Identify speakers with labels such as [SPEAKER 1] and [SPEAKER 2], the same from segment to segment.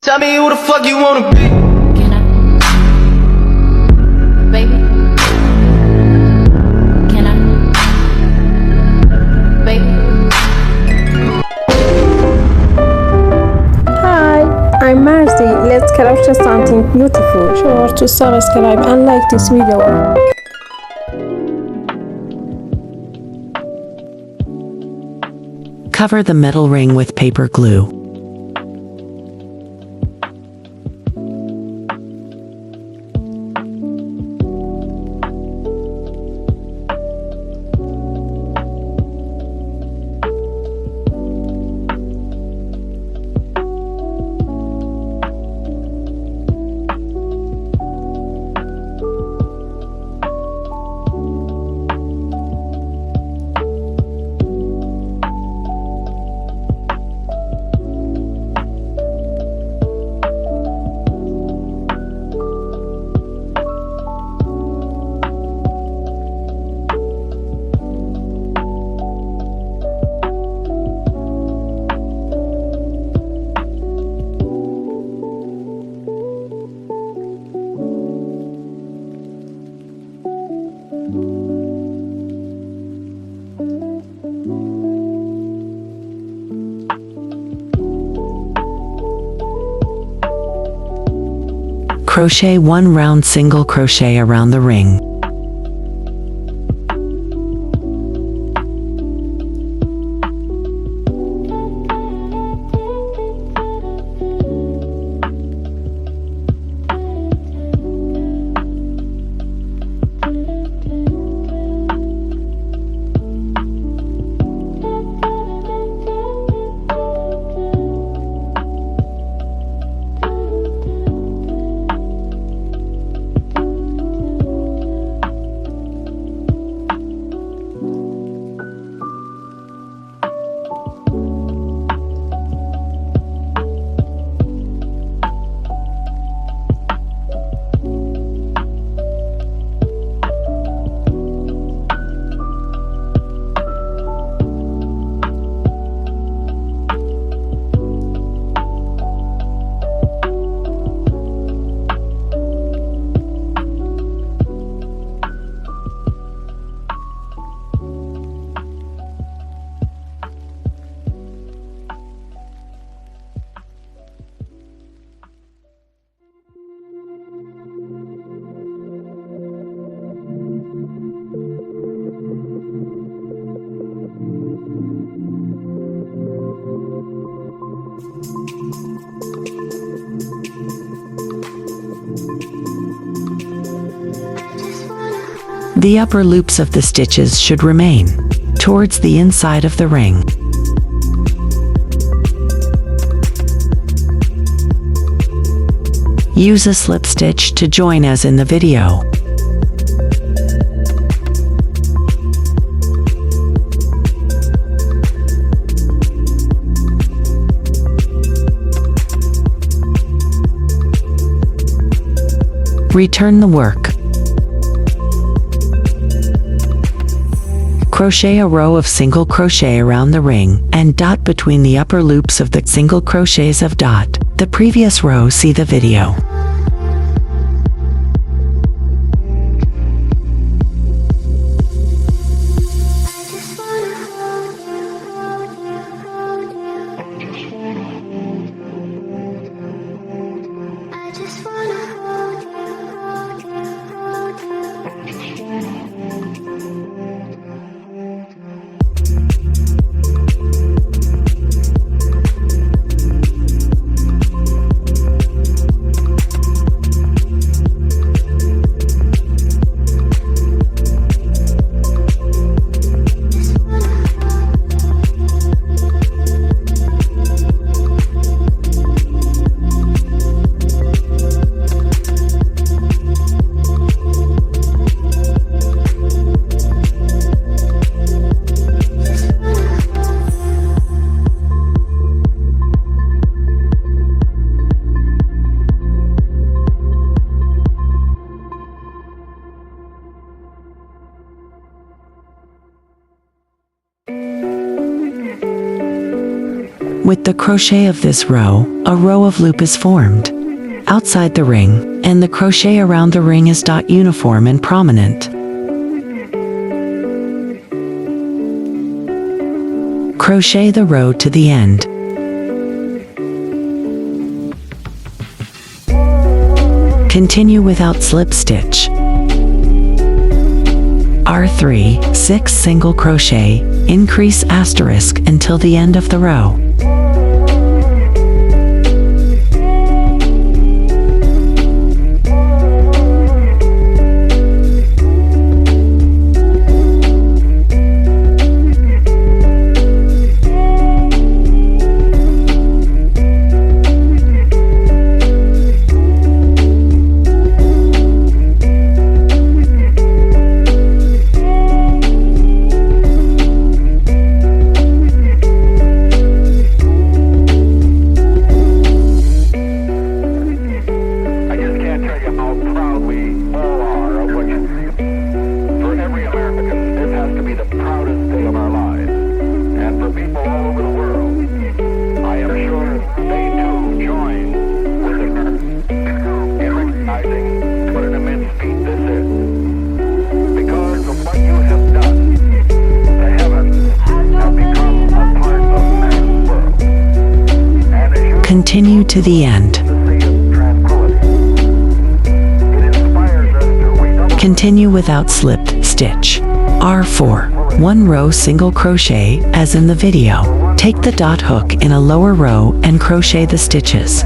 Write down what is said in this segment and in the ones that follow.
[SPEAKER 1] Tell me who the fuck you wanna be.
[SPEAKER 2] Can I? Baby? Can I? Baby?
[SPEAKER 3] Hi, I'm Marzie. Let's crochet something beautiful. Sure to subscribe and like this video.
[SPEAKER 4] Cover the metal ring with paper glue. Crochet one round single crochet around the ring. The upper loops of the stitches should remain towards the inside of the ring. Use a slip stitch to join as in the video. Return the work. Crochet a row of single crochet around the ring and dot between the upper loops of the single crochets of dot. The previous row, see the video. With the crochet of this row, a row of loop is formed outside the ring, and the crochet around the ring is uniform and prominent. Crochet the row to the end. Continue without slip stitch. R3, 6 single crochet, increase asterisk until the end of the row. Continue to the end. Continue without slipped stitch. R4, 1 row single crochet as in the video. Take the dot hook in a lower row and crochet the stitches.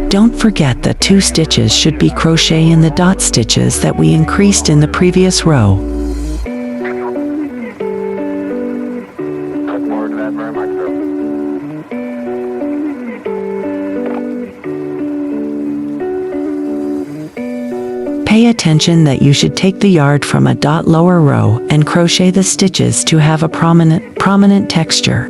[SPEAKER 4] Don't forget that 2 stitches should be crochet in the dot stitches that we increased in the previous row.
[SPEAKER 2] Look forward to that very much, sir.
[SPEAKER 4] Pay attention that you should take the yarn from a dot lower row and crochet the stitches to have a prominent texture.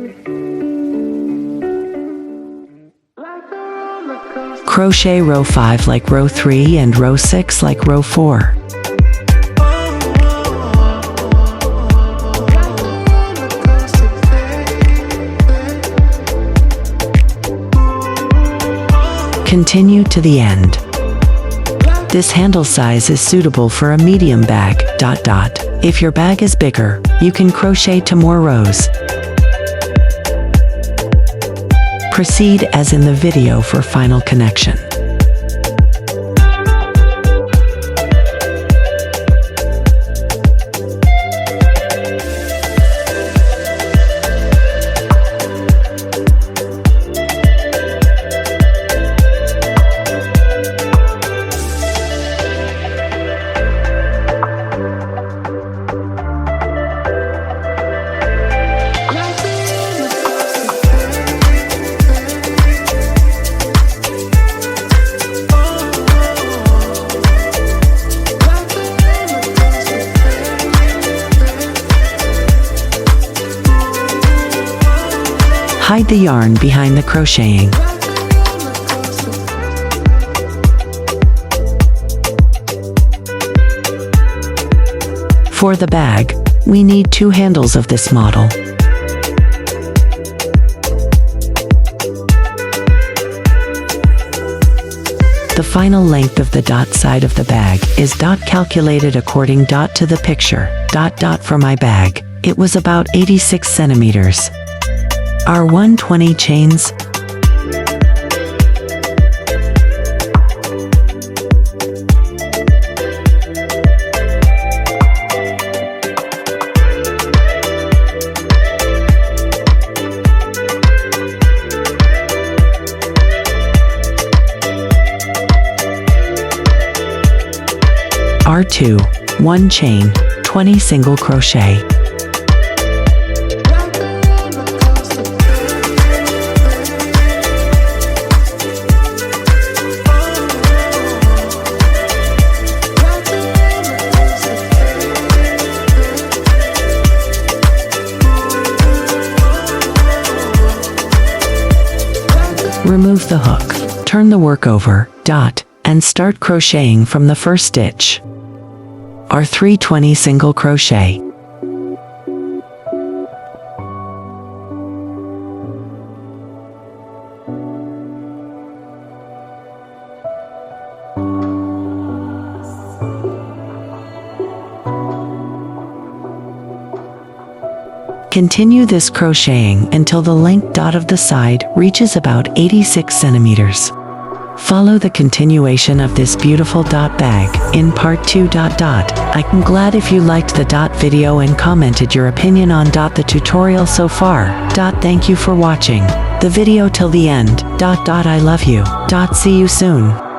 [SPEAKER 4] Crochet row 5 like row 3 and row 6 like row 4. Continue to the end. This handle size is suitable for a medium bag. If your bag is bigger, you can crochet to more rows. Proceed as in the video for final connection. Hide the yarn behind the crocheting. For the bag, we need 2 handles of this model. The final length of the dot side of the bag is calculated according to the picture. For my bag, it was about 86 centimeters. Our 120 chains. Part 2, 1 chain, 20 single crochet. Remove the hook, turn the work over, dot, and start crocheting from the first stitch. Our 320 single crochet. Continue this crocheting until the length dot of the side reaches about 86 centimeters. Follow the continuation of this beautiful dot bag in part 2 dot dot. I'm glad if you liked the dot video and commented your opinion on dot the tutorial so far. Dot thank you for watching the video till the end. Dot dot I love you. Dot see you soon.